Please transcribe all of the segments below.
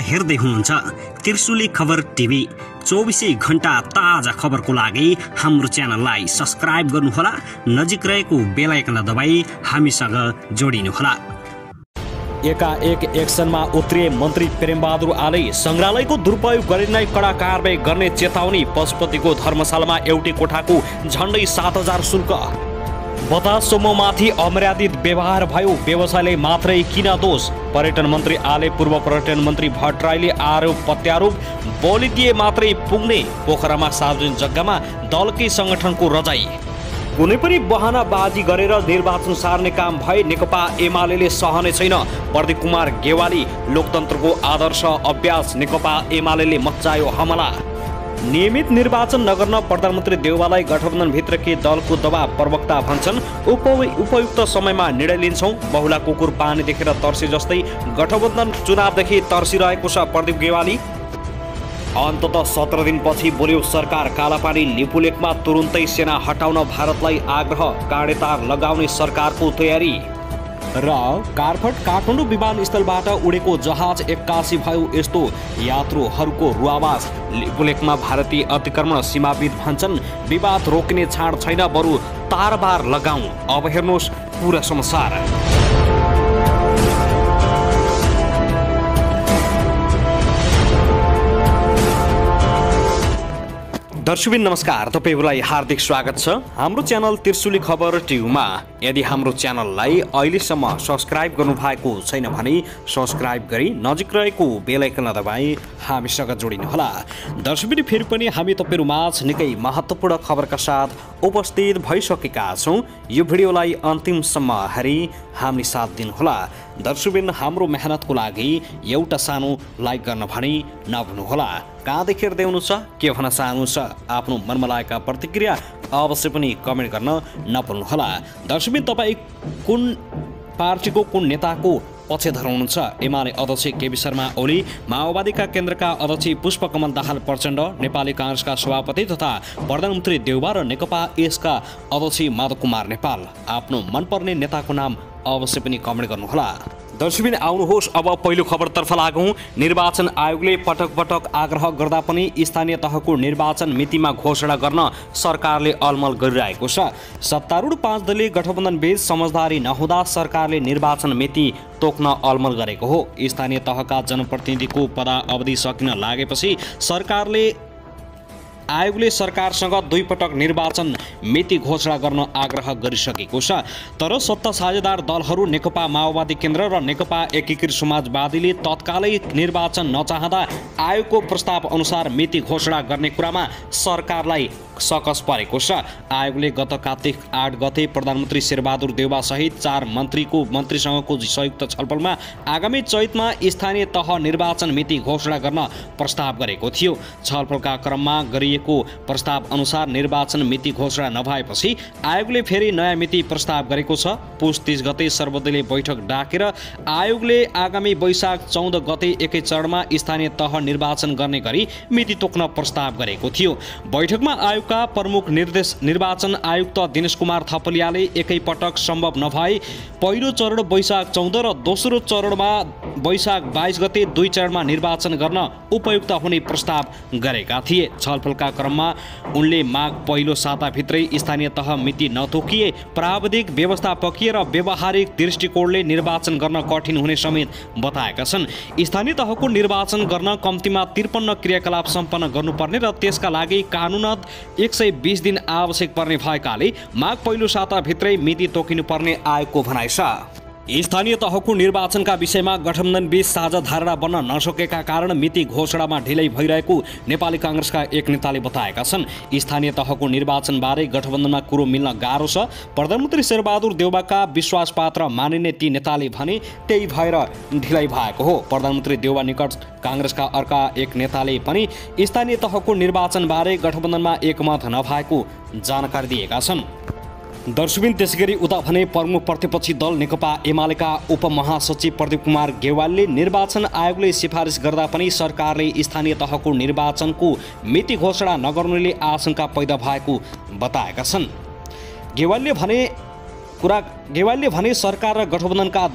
हेर्दै हुनुहुन्छ त्रिशुली खबर टिभी। 24 घण्टा ताजा खबरको लागि हाम्रो च्यानललाई सब्स्क्राइब गर्नुहोला, नजिक रहेको बेल आइकन दबाई हामीसँग जोडिनुहोला। एकाएक एक्सनमा उत्रिए मन्त्री प्रेमबहादुर आले। संग्रहालयको दुरुपयोग गरिँदै कडा कारबाही गर्ने चेतावनी। पशुपतिको धर्मशालामा एउटै कोठाको झण्डै 7000 शुल्क। बतास समूहमाथि अमर्यादित व्यवहार भयो, व्यवसायले मात्रै किन दोष? पर्यटन मन्त्री आले पूर्व पर्यटन मन्त्री भट्टराईले आरोप प्रत्यारोप। बोली दिए मात्रै पुग्ने। पोखरामा सार्वजनिक जग्गामा दलकै संगठनको रजाई। कुनै पनि बहानाबाजी गरेर निर्वाचन सार्ने काम भए नेकपा एमाले सहने छैन। प्रदीप कुमार गेवाली। लोकतन्त्रको आदर्श अभ्यास नेकपा एमाले मच्चायो हमला। नियमित निर्वाचन नगर्न प्रधानमन्त्री देउवालाई गठबन्धनभित्रकै दलको दबाव। प्रवक्ता भन्छन् उपयुक्त समयमा निर्णय लिन्छौँ। बहुला कुकुर पानी देखेर तर्से जस्तै गठबन्धन चुनावदेखि तर्सिरहेको छ प्रदीप गेवाली। अन्ततः 17 दिनपछि बोल्यो सरकार। कालापानी लिपुलेकमा तुरुन्तै सेना हटाउन भारतलाई आग्रह। काँडेतार लगाउने सरकारको तयारी। र कारफट काठमाडौँ विमानस्थलबाट उडेको जहाज 81 भयो यस्तो यात्रुहरूको रुवावास। लिपुलेकमा भारतीय अतिक्रमण सीमाविद भन्छन् विवाद रोक्ने छाड छैन, बरु तारबार लगाऊ। अब हेर्नुहोस् पुरा समाचार। दर्शकबिन नमस्कार, तपाईहरुलाई हार्दिक स्वागत छ हाम्रो च्यानल त्रिशुली खबर टिभीमा। यदि हाम्रो च्यानललाई अहिलेसम्म सब्स्क्राइब गर्नुभएको छैन भने सब्स्क्राइब गरी नजिक रहेको बेल आइकन दबाई हामीसँग जोडिनुहोला। दर्शकबिन फेरि पनि हामी तपाईहरुमाझ निकै महत्त्वपूर्ण खबरका साथ उपस्थित भइसकेका छौँ। यो भिडियोलाई अन्तिमसम्म हेरी हामी साथ दिनुहोला। दर्शकबिन हाम्रो मेहनतको लागि एउटा सानो लाइक गर्न भनी नभुल्नुहोला। कहाँदेखि हेर्दै हुनुहुन्छ, के भन्न चाहनुहुन्छ, आफ्नो मनमा लागेका प्रतिक्रिया अवश्य पनि कमेन्ट गर्न नभुल्नुहोला। दर्शकबिन तपाईँ कुन पार्टीको कुन नेताको पक्षधर हुनुहुन्छ? एमाले अध्यक्ष केपी शर्मा ओली, माओवादीका केन्द्रका अध्यक्ष पुष्पकमल दाहाल प्रचण्ड, नेपाली काङ्ग्रेसका सभापति तथा प्रधानमन्त्री देउबा र नेकपा यसका अध्यक्ष माधव कुमार नेपाल। आफ्नो मनपर्ने नेताको नाम अवश्य पनि कमेन्ट गर्नुहोला। दर्शकबिन आउनुहोस् अब पहिलो खबरतर्फ लागौँ। निर्वाचन आयोगले पटक पटक आग्रह गर्दा पनि स्थानीय तहको निर्वाचन मितिमा घोषणा गर्न सरकारले अलमल गरिरहेको छ। सत्तारूढ 5 दलीय गठबन्धन बीच समझदारी नहुँदा सरकारले निर्वाचन मिति तोक्न अलमल गरेको हो। स्थानीय तहका जनप्रतिनिधिको पदावधि सकिन लागेपछि आयोगले सरकारसँग 2 पटक निर्वाचन मिति घोषणा गर्न आग्रह गरिसकेको छ। तर सत्ता साझेदार दलहरू नेकपा माओवादी केन्द्र र नेकपा एकीकृत समाजवादीले तत्कालै निर्वाचन नचाहँदा आयोगको प्रस्ताव अनुसार मिति घोषणा गर्ने कुरामा सरकारलाई सकस परेको छ। आयोगले गत कार्तिक 8 गते प्रधानमन्त्री शेरबहादुर देउबा सहित 4 मन्त्रीसँगको संयुक्त छलफलमा आगामी चैतमा स्थानीय तह निर्वाचन मिति घोषणा गर्न प्रस्ताव गरेको थियो। छलफलका क्रममा गरिएको प्रस्ताव अनुसार निर्वाचन मिति घोषणा नभएपछि आयोगले फेरि नयाँ मिति प्रस्ताव गरेको छ। पुस 30 गते सर्वदलीय बैठक डाकेर आयोगले आगामी वैशाख 14 गते एकै चरणमा स्थानीय तह निर्वाचन गर्ने गरी मिति तोक्न प्रस्ताव गरेको थियो। बैठकमा आयोगका प्रमुख निर्वाचन आयुक्त दिनेश कुमार थपलियाले एकै पटक सम्भव नभए पहिलो चरण वैशाख 14 र दोस्रो चरणमा वैशाख 22 गते 2 चरणमा निर्वाचन गर्न उपयुक्त हुने प्रस्ताव गरेका थिए। छलफलका क्रममा उनले माघ पहिलो साताभित्रै स्थानीय तह मिति नतोकिए प्राविधिक व्यवस्थापकीय र व्यवहारिक दृष्टिकोणले निर्वाचन गर्न कठिन हुने समेत बताएका छन्। स्थानीय तहको निर्वाचन गर्न कम्तीमा 53 क्रियाकलाप सम्पन्न गर्नुपर्ने र त्यसका लागि कानुनत 120 दिन आवश्यक पर्ने भएकाले माघ पहिलो साताभित्रै मिति तोकिनुपर्ने आयोगको भनाइ छ। स्थानीय तहको निर्वाचनका विषयमा गठबन्धनबीच साझा धारणा बन्न नसकेका कारण मिति घोषणामा ढिलै भइरहेको नेपाली काङ्ग्रेसका एक नेताले बताएका छन्। स्थानीय तहको निर्वाचनबारे गठबन्धनमा कुरो मिल्न गाह्रो छ। प्रधानमन्त्री शेरबहादुर देउबाका विश्वासपात्र मानिने ती नेताले भने त्यही भएर ढिलै भएको हो। प्रधानमन्त्री देउबा निकट काङ्ग्रेसका अर्का एक नेताले पनि स्थानीय तहको निर्वाचनबारे गठबन्धनमा एकमत नभएको जानकारी दिएका छन्। दर्शकबिन त्यसैगरी उता भने प्रमुख प्रतिपक्षी दल नेकपा एमालेका उपमहासचिव प्रदीप कुमार गेवालले निर्वाचन आयोगले सिफारिस गर्दा पनि सरकारले स्थानीय तहको निर्वाचनको मिति घोषणा नगर्नुले आशंका पैदा भएको बताएका छन्। गेवालले भने सरकार र गठबन्धनका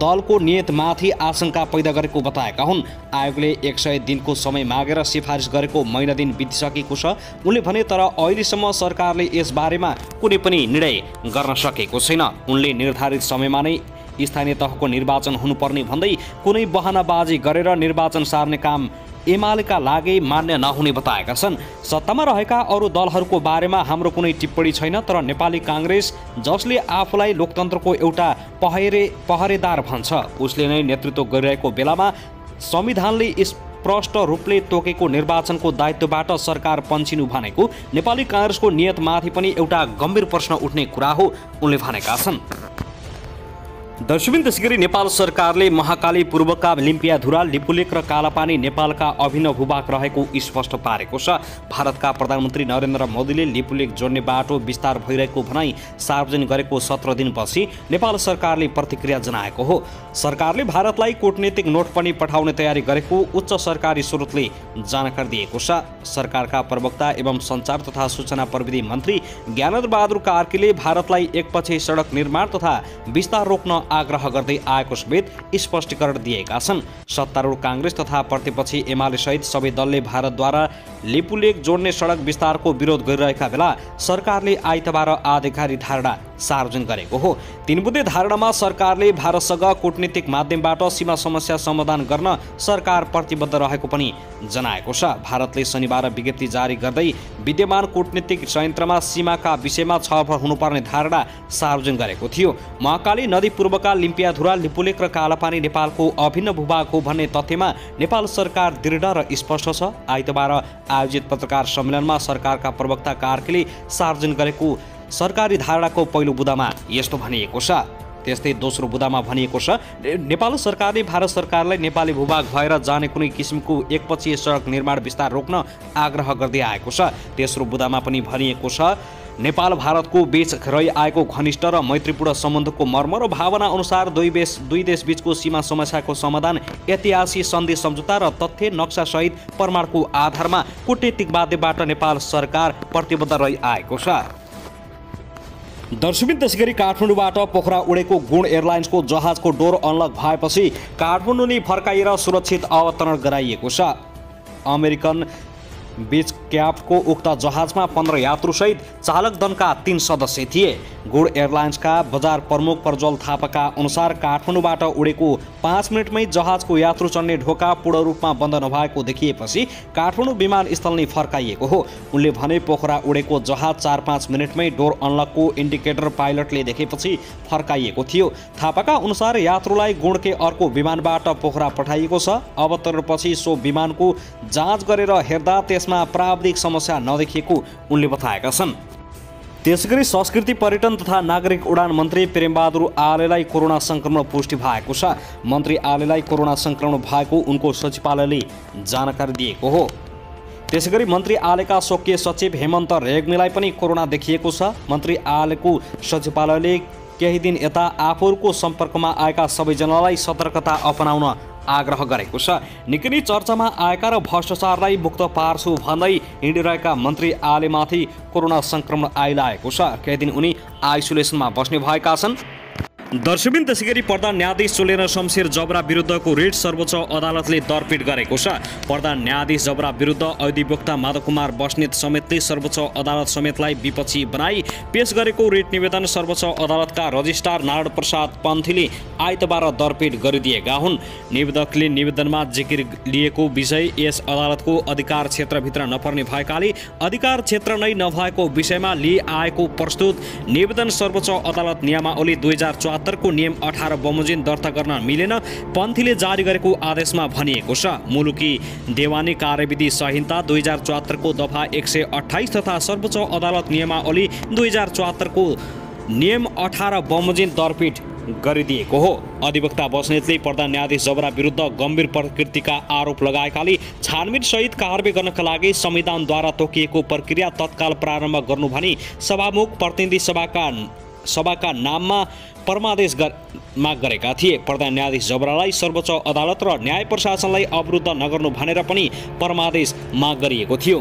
दलको नियतमाथि आशंका पैदा गरेको बताएका हुन्। आयोगले 100 दिनको समय मागेर सिफारिस गरेको महिना दिन बितिसकेको छ उनले भने, तर अहिलेसम्म सरकारले यसबारेमा कुनै पनि निर्णय गर्न सकेको छैन। उनले निर्धारित समयमा नै स्थानीय तहको निर्वाचन हुनुपर्ने भन्दै कुनै बहानाबाजी गरेर निर्वाचन सार्ने काम एमालेका लागि मान्य नहुने बताएका छन्। सत्तामा रहेका अरू दलहरूको बारेमा हाम्रो कुनै टिप्पणी छैन, तर नेपाली काङ्ग्रेस जसले आफूलाई लोकतन्त्रको एउटा पहरेदार भन्छ उसले नै नेतृत्व गरिरहेको बेलामा संविधानले स्पष्ट रूपले तोकेको निर्वाचनको दायित्वबाट सरकार पन्छिनु भनेको नेपाली काङ्ग्रेसको नियतमाथि पनि एउटा गम्भीर प्रश्न उठ्ने कुरा हो, उनले भनेका छन्। दर्शकबिन, त्यसैगरी नेपाल सरकारले महाकाली पूर्वका लिम्पियाधुरा, लिपुलेक र कालापानी नेपालका अभिन्न भूभाग रहेको स्पष्ट पारेको छ। भारतका प्रधानमन्त्री नरेन्द्र मोदीले लिपुलेक जोड्ने बाटो विस्तार भइरहेको भनाई सार्वजनिक गरेको 17 दिनपछि नेपाल सरकारले प्रतिक्रिया जनाएको हो। सरकारले भारतलाई कूटनीतिक नोट पनि पठाउने तयारी गरेको उच्च सरकारी स्रोतले जानकारी दिएको छ। सरकारका प्रवक्ता एवं सञ्चार तथा सूचना प्रविधि मन्त्री ज्ञानेन्द्र बहादुर कार्कीले भारतलाई एकपछि सडक निर्माण तथा विस्तार रोक्न आग्रह गर्दै आएको समेत स्पष्टीकरण दिएका छन्। सत्तारूढ काङ्ग्रेस तथा प्रतिपक्षी एमाले सहित सबै दलले भारतद्वारा लिपुलेक जोड्ने सडक विस्तारको विरोध गरिरहेका बेला सरकारले आइतबार आधिकारिक धारणा सार्वजनिक गरेको हो। 3 बुँदे धारणामा सरकारले भारतसँग कूटनीतिक माध्यमबाट सीमा समस्या समाधान गर्न सरकार प्रतिबद्ध रहेको पनि जनाएको छ। भारतले शनिबार विज्ञप्ति जारी गर्दै विद्यमान कूटनीतिक संयन्त्रमा सीमाका विषयमा छलफल हुनुपर्ने धारणा सार्वजनिक गरेको थियो। महाकाली नदी पूर्वका लिम्पियाधुरा, लिपुलेक र कालापानी नेपालको अभिन्न भूभाग हो भन्ने तथ्यमा नेपाल सरकार दृढ र स्पष्ट छ। आइतबार आयोजित पत्रकार सम्मेलनमा सरकारका प्रवक्ता कार्कीले सार्वजनिक गरेको सरकारी धारणाको पहिलो बुँदामा यस्तो भनिएको छ। त्यस्तै दोस्रो बुँदामा भनिएको छ, नेपाल सरकारले भारत सरकारलाई नेपाली भूभाग भएर जाने कुनै किसिमको एकपक्षीय सडक निर्माण विस्तार रोक्न आग्रह गर्दै आएको छ। तेस्रो बुँदामा पनि भनिएको छ, नेपाल भारतको बीच रहिआएको घनिष्ठ र मैत्रीपूर्ण सम्बन्धको मर्म र भावना अनुसार दुई देश बीचको सीमा समस्याको समाधान ऐतिहासिक सन्धि सम्झौता र तथ्य नक्सासहित प्रमाणको आधारमा कूटनीतिक माध्यमबाट नेपाल सरकार प्रतिबद्ध रहिआएको छ। दर्शकबिन, त्यसैगरी काठमाडौँबाट पोखरा उडेको गुण एयरलाइन्सको जहाजको डोर अनलक भएपछि काठमाडौँ नै फर्काइएर सुरक्षित अवतरण गराइएको छ। अमेरिकन बीच क्याप्टको उक्त जहाजमा 15 यात्रुसहित चालक दलका 3 सदस्य थिए। गुण एयरलाइन्सका बजार प्रमुख प्रज्वल थापाका अनुसार काठमाडौँबाट उडेको 5 मिनटमै जहाजको यात्रु चढ्ने ढोका पूर्ण रूपमा बन्द नभएको देखिएपछि काठमाडौँ विमानस्थल नै फर्काइएको हो। उनले भने, पोखरा उडेको जहाज 4-5 मिनटमै डोर अनलकको इन्डिकेटर पाइलटले देखेपछि फर्काइएको थियो। थापाका अनुसार यात्रुलाई गुणकै अर्को विमानबाट पोखरा पठाइएको छ। अवतरणपछि सो विमानको जाँच गरेर हेर्दा त्यसमा प्राविधिक समस्या नदेखिएको उनले बताएका छन्। त्यसैगरी संस्कृति पर्यटन तथा नागरिक उडान मन्त्री प्रेमबहादुर आलेलाई कोरोना संक्रमण पुष्टि भएको छ। मन्त्री आलेलाई कोरोना संक्रमण भएको उनको सचिवालयले जानकारी दिएको हो। त्यसैगरी मन्त्री आलेका स्वकीय सचिव हेमन्त रेग्मीलाई पनि कोरोना देखिएको छ। मन्त्री आलेको सचिवालयले केही दिन यता आफूहरूको सम्पर्कमा आएका सबैजनालाई सतर्कता अपनाउन आग्रह गरेको छ। निकै नै चर्चामा आएका र भ्रष्टाचारलाई मुक्त पार्छु भन्दै हिँडिरहेका मन्त्री आलेमाथि कोरोना संक्रमण आइलागेको छ। केही दिन उनी आइसोलेसनमा बस्ने भएका छन्। दर्शकबिन, त्यसैगरी प्रधान न्यायाधीश चोलेन शमशेर जबरा विरुद्धको रिट सर्वोच्च अदालतले दरपिट गरेको छ। प्रधान न्यायाधीश जबरा विरुद्ध अधिवक्ता माधव कुमार बस्नेत समेतले सर्वोच्च अदालत समेतलाई विपक्षी बनाई पेश गरेको रिट निवेदन सर्वोच्च अदालतका रजिस्ट्रार नारायण प्रसाद पन्थीले आइतबार दरपिट गरिदिएका हुन्। निवेदकले निवेदनमा जिकिर लिएको विषय यस अदालतको अधिकार क्षेत्रभित्र नपर्ने भएकाले अधिकार क्षेत्र नै नभएको विषयमा लिइआएको प्रस्तुत निवेदन सर्वोच्च अदालत नियमावली 2074 को नियम 18 बमोजिम दर्ता गर्न मिलेन पन्थीले जारी गरेको आदेशमा भनिएको छ। मुलुकी देवानी कार्यविधि संहिता 2074 को दफा 128 तथा सर्वोच्च अदालत नियमावली 2074 को नियम 18 बमोजिम दरपिट गरिदिएको हो। अधिवक्ता बस्नेतले प्रधान न्यायाधीश जबरा विरुद्ध गम्भीर प्रकृतिका आरोप लगाएकाले छानबिन सहित कारबाही गर्नका लागि संविधानद्वारा तोकिएको प्रक्रिया तत्काल प्रारम्भ गर्नु भनी सभामुख प्रतिनिधि सभाका नाममा परमादेश माग गरेका थिए। प्रधान न्यायाधीश जबरालाई सर्वोच्च अदालत र न्याय प्रशासनलाई अवरुद्ध नगर्नु भनेर पनि परमादेश माग गरिएको थियो।